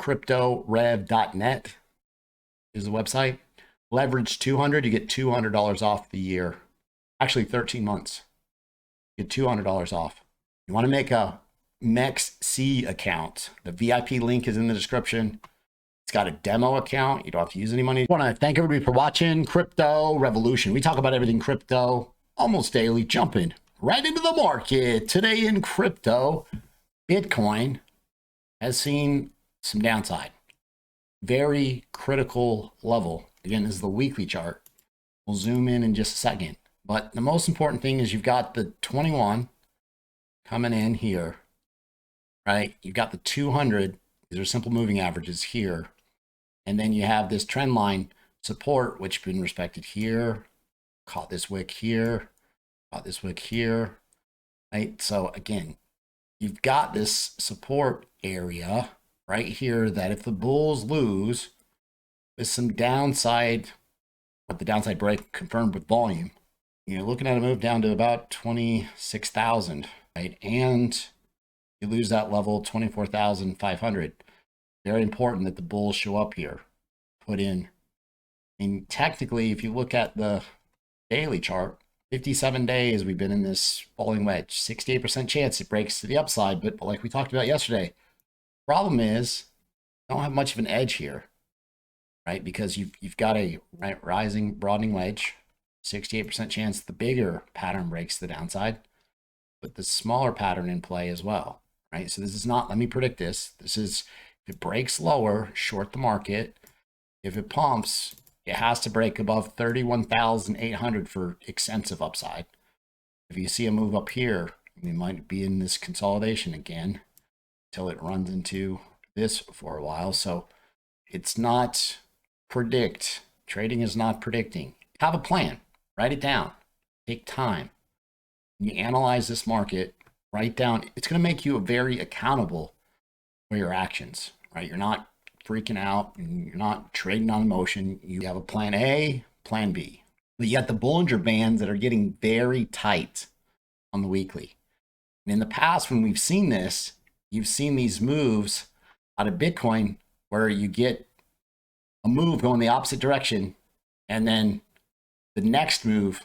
CryptoRev.net is the website. Leverage 200, you get $200 off the year. Actually, 13 months. You get $200 off. You want to make a MEXC account. The VIP link is in the description. It's got a demo account. You don't have to use any money. I want to thank everybody for watching Crypto Revolution. We talk about everything crypto almost daily, jumping right into the market. Today in crypto, Bitcoin has seen some downside. Very critical level. Again, this is the weekly chart. We'll zoom in just a second. But the most important thing is you've got the 21 coming in here, right? You've got the 200. These are simple moving averages here. And then you have this trend line support, which has been respected here. Caught this wick here. Caught this wick here. Right? So again, you've got this support area right here that if the bulls lose with some downside, with the downside break confirmed with volume, you're looking at a move down to about 26,000, right? And you lose that level, 24,500. Very important that the bulls show up here, put in. And technically, if you look at the daily chart, 57 days we've been in this falling wedge, 68% chance it breaks to the upside. But like we talked about yesterday, problem is you don't have much of an edge here, right? Because you've got a rising, broadening wedge, 68% chance the bigger pattern breaks the downside, but the smaller pattern in play as well, right? So this is not, let me predict this. This is, if it breaks lower, short the market. If it pumps, it has to break above 31,800 for extensive upside. If you see a move up here, we might be in this consolidation again until it runs into this for a while. So it's not predict. Trading is not predicting. Have a plan. Write it down. Take time. When you analyze this market, write down. It's going to make you very accountable for your actions, right? You're not freaking out. You're not trading on emotion. You have a plan A, plan B. But you got the Bollinger Bands that are getting very tight on the weekly. And in the past, when we've seen this, you've seen these moves out of Bitcoin where you get a move going the opposite direction, and then the next move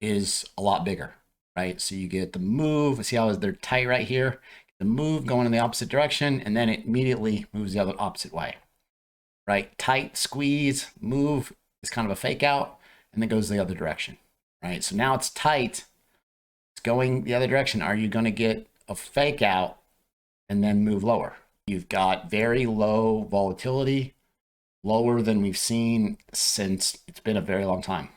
is a lot bigger, right? So you get the move, see how they're tight right here? The move going in the opposite direction, and then it immediately moves the other opposite way, right? Tight squeeze, move is kind of a fake out, and then goes the other direction, right? So now it's tight, it's going the other direction. Are you going to get a fake out and then move lower? You've got very low volatility, lower than we've seen since it's been a very long time.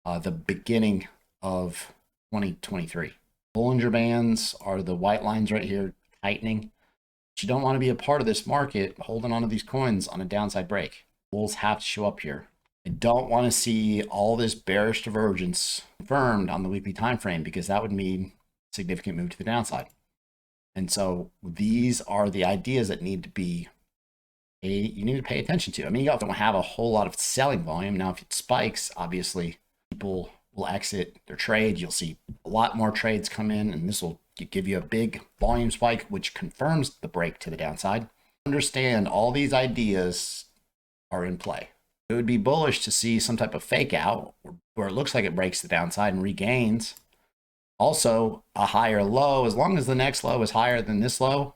The beginning of 2023. Bollinger Bands are the white lines right here, tightening. But you don't want to be a part of this market holding onto these coins on a downside break. Bulls have to show up here. I don't want to see all this bearish divergence confirmed on the weekly time frame, because that would mean significant move to the downside. And so these are the ideas that need to be you need to pay attention to. I mean, you don't have a whole lot of selling volume. Now, if it spikes, obviously people will exit their trade. You'll see a lot more trades come in, and this will give you a big volume spike, which confirms the break to the downside. Understand all these ideas are in play. It would be bullish to see some type of fake out where it looks like it breaks the downside and regains. Also, a higher low, as long as the next low is higher than this low,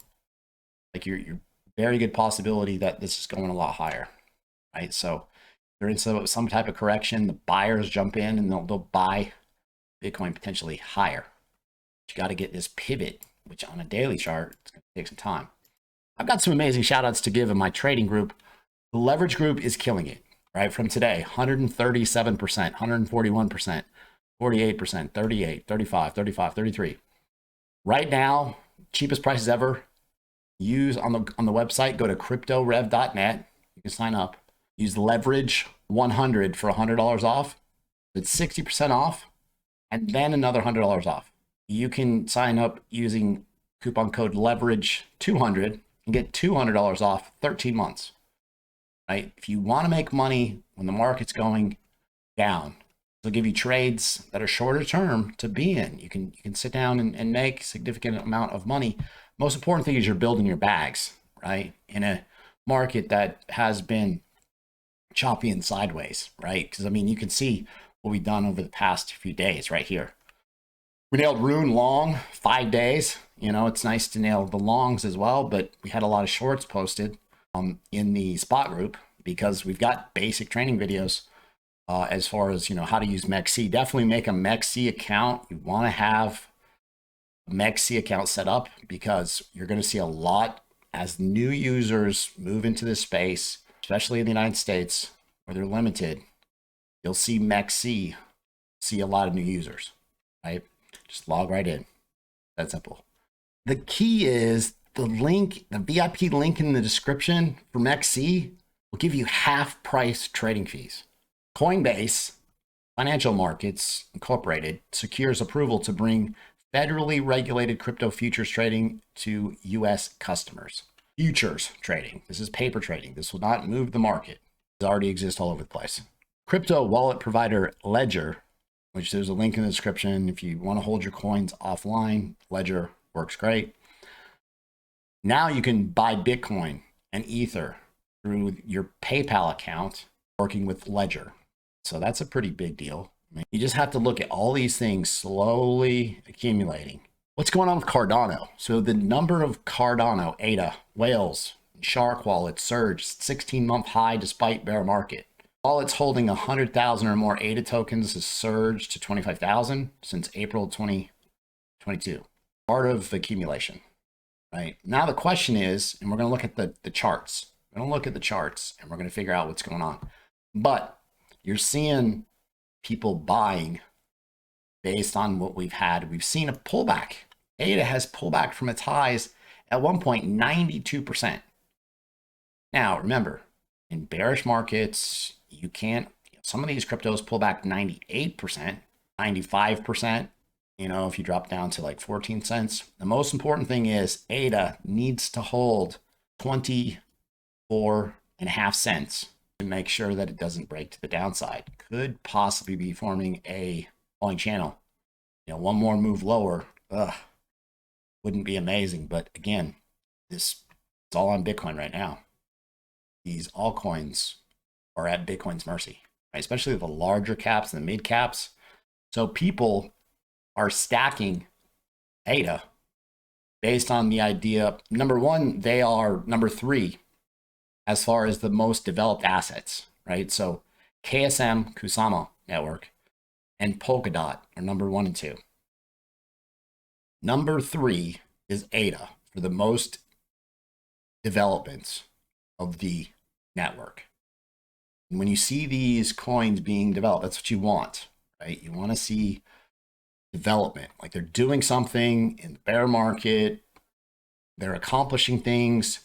like you're very good possibility that this is going a lot higher, right? So there is some type of correction, the buyers jump in and they'll buy Bitcoin potentially higher. But you got to get this pivot, which on a daily chart, it's going to take some time. I've got some amazing shout outs to give in my trading group. The leverage group is killing it, right? From today, 137%, 141%, 48%, 38, 35, 35, 33. Right now, cheapest prices ever. Use on the website, go to CryptoRev.net. You can sign up. Use leverage 100 for $100 off. It's 60% off, and then another $100 off. You can sign up using coupon code leverage 200 and get $200 off 13 months. Right? If you want to make money when the market's going down, they'll give you trades that are shorter term to be in. You can sit down and make significant amount of money. Most important thing is you're building your bags, right? In a market that has been choppy and sideways, right? Because I mean, you can see what we've done over the past few days right here. We nailed Rune long 5 days. You know, it's nice to nail the longs as well, but we had a lot of shorts posted in the spot group because we've got basic training videos as far as, you know, how to use MEXC. Definitely make a MEXC account. You want to have a MEXC account set up because you're going to see a lot as new users move into this space, especially in the United States where they're limited. You'll see MEXC, see a lot of new users, right? Just log right in. That's simple. The key is the link, the VIP link in the description for MEXC will give you half price trading fees. Coinbase Financial Markets Incorporated secures approval to bring federally regulated crypto futures trading to US customers. Futures trading. This is paper trading. This will not move the market. It already exists all over the place. Crypto wallet provider Ledger, which there's a link in the description. If you want to hold your coins offline, Ledger works great. Now you can buy Bitcoin and Ether through your PayPal account working with Ledger. So that's a pretty big deal. I mean, you just have to look at all these things slowly accumulating. What's going on with Cardano? So the number of Cardano, ADA, whales, shark wallets surged 16-month high despite bear market. Wallets holding 100,000 or more ADA tokens has surged to 25,000 since April 2022. Part of accumulation, right? Now the question is, and we're going to look at the charts. We're going to look at the charts and we're going to figure out what's going on. But you're seeing people buying based on what we've had. We've seen a pullback. ADA has pulled back from its highs at one point 92%. Now, remember, in bearish markets, you can't, some of these cryptos pull back 98%, 95%, you know, if you drop down to like 14 cents. The most important thing is ADA needs to hold 24.5 cents to make sure that it doesn't break to the downside. Could possibly be forming a falling channel. You know, one more move lower, wouldn't be amazing. But again, it's all on Bitcoin right now. These altcoins are at Bitcoin's mercy, right? Especially the larger caps and the mid caps. So people are stacking ADA based on the idea, number one, they are number 3 as far as the most developed assets, right? So KSM, Kusama network, and Polkadot are number 1 and 2. Number 3 is ADA for the most developments of the network. And when you see these coins being developed, that's what you want, right? You want to see development, like they're doing something in the bear market, they're accomplishing things.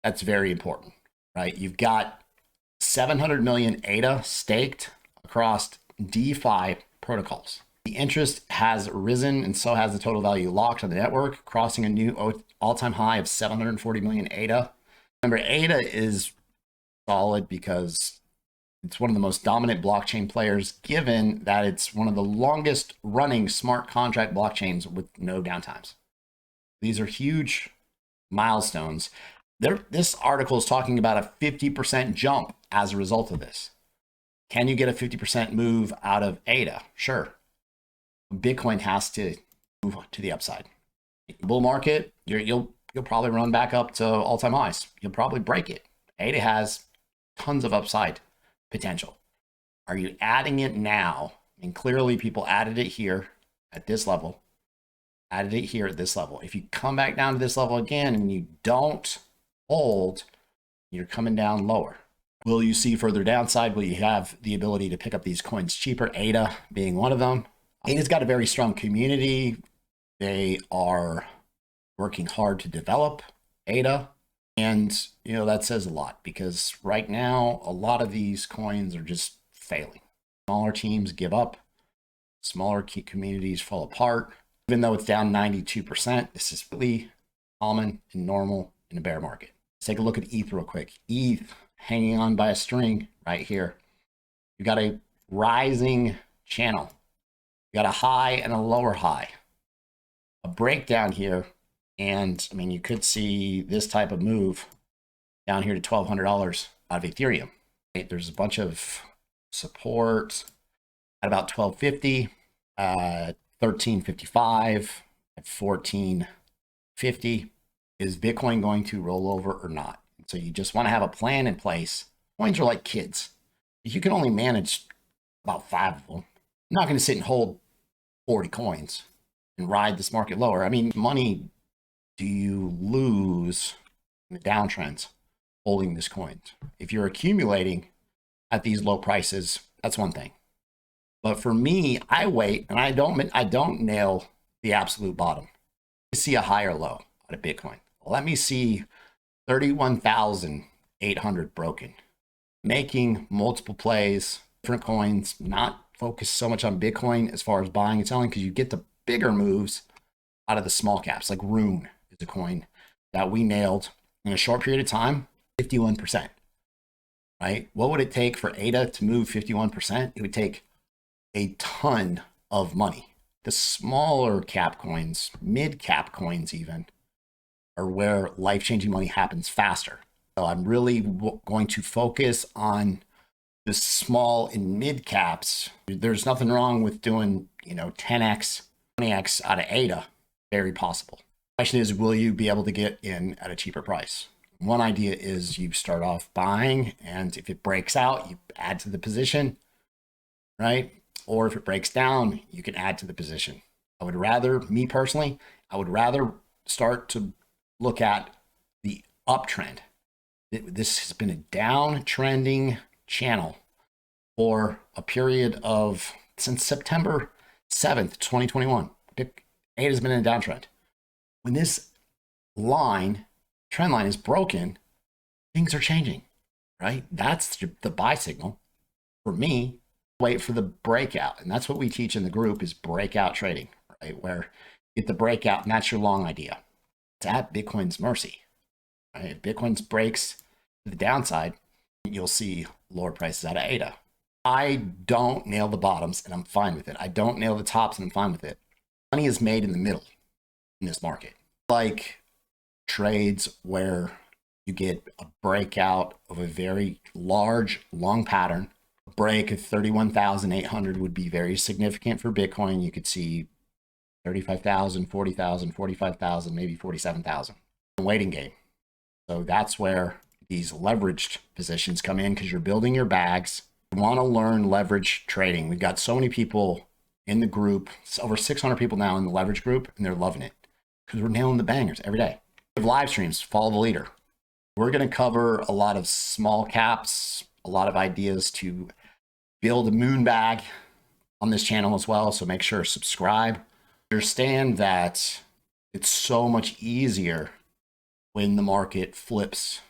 That's very important, right? You've got 700 million ADA staked across DeFi protocols. The interest has risen and so has the total value locked on the network, crossing a new all-time high of 740 million ADA. Remember, ADA is solid because it's one of the most dominant blockchain players, given that it's one of the longest running smart contract blockchains with no downtimes. These are huge milestones. This article is talking about a 50% jump as a result of this. Can you get a 50% move out of ADA? Sure. Bitcoin has to move to the upside. Bull market, you'll probably run back up to all-time highs. You'll probably break it. ADA has tons of upside potential. Are you adding it now? And clearly people added it here at this level, added it here at this level. If you come back down to this level again and you don't hold, you're coming down lower. Will you see further downside? Will you have the ability to pick up these coins cheaper? ADA being one of them. ADA's got a very strong community. They are working hard to develop ADA. And, you know, that says a lot because right now, a lot of these coins are just failing. Smaller teams give up. Smaller communities fall apart. Even though it's down 92%, this is really common and normal in a bear market. Let's take a look at ETH real quick. ETH hanging on by a string right here. You got a rising channel. You got a high and a lower high. A breakdown here. And I mean, you could see this type of move down here to $1,200 out of Ethereum. Right? There's a bunch of support at about 1250, 1355, at 1450. Is Bitcoin going to roll over or not? So you just want to have a plan in place. Coins are like kids. You can only manage about 5 of them. I'm not going to sit and hold 40 coins and ride this market lower. I mean, money do you lose in the downtrends holding this coin? If you're accumulating at these low prices, that's one thing. But for me, I wait and I don't nail the absolute bottom. I see a higher low out of Bitcoin. Let me see 31,800 broken, making multiple plays, different coins, not focus so much on Bitcoin as far as buying and selling, because you get the bigger moves out of the small caps. Like Rune is a coin that we nailed in a short period of time, 51%, right? What would it take for ADA to move 51%? It would take a ton of money. The smaller cap coins, mid cap coins even, are where life-changing money happens faster. So I'm really going to focus on the small and mid caps. There's nothing wrong with doing, 10x, 20x out of ADA. Very possible. The question is, will you be able to get in at a cheaper price? One idea is you start off buying, and if it breaks out, you add to the position, right? Or if it breaks down, you can add to the position. Me personally, I would rather start to look at the uptrend. This has been a downtrending channel for a period of since September 7th, 2021. ADA has been in a downtrend. When this trend line is broken, things are changing, right? That's the buy signal. For me, wait for the breakout. And that's what we teach in the group is breakout trading, right? Where you get the breakout and that's your long idea. It's at Bitcoin's mercy, right? If Bitcoin breaks to the downside, you'll see lower prices out of ADA. I don't nail the bottoms and I'm fine with it. I don't nail the tops and I'm fine with it. Money is made in the middle in this market. Like trades where you get a breakout of a very large, long pattern. A break of 31,800 would be very significant for Bitcoin. You could see 35,000, 40,000, 45,000, maybe 47,000. Waiting game. So that's where these leveraged positions come in because you're building your bags. You want to learn leverage trading. We've got so many people in the group, it's over 600 people now in the leverage group, and they're loving it because we're nailing the bangers every day. We have live streams, follow the leader. We're going to cover a lot of small caps, a lot of ideas to build a moon bag on this channel as well. So make sure to subscribe. Understand that it's so much easier when the market flips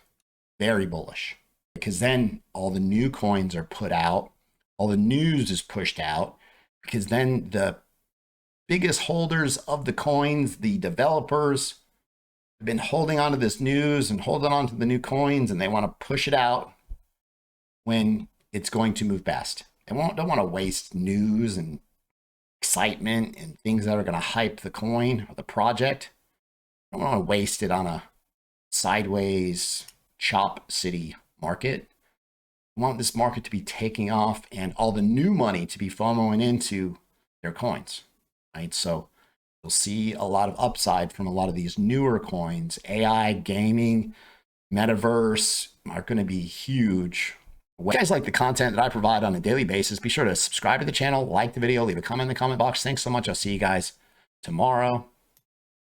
very bullish, because then all the new coins are put out, all the news is pushed out, because then the biggest holders of the coins, the developers, have been holding on to this news and holding on to the new coins, and they want to push it out when it's going to move best. They don't want to waste news and excitement and things that are going to hype the coin or the project. I don't want to waste it on a sideways chop city market. I want this market to be taking off and all the new money to be FOMOing into their coins, right? So you'll see a lot of upside from a lot of these newer coins. AI, gaming, metaverse are going to be huge. If you guys like the content that I provide on a daily basis, be sure to subscribe to the channel, like the video, leave a comment in the comment box. Thanks so much. I'll see you guys tomorrow.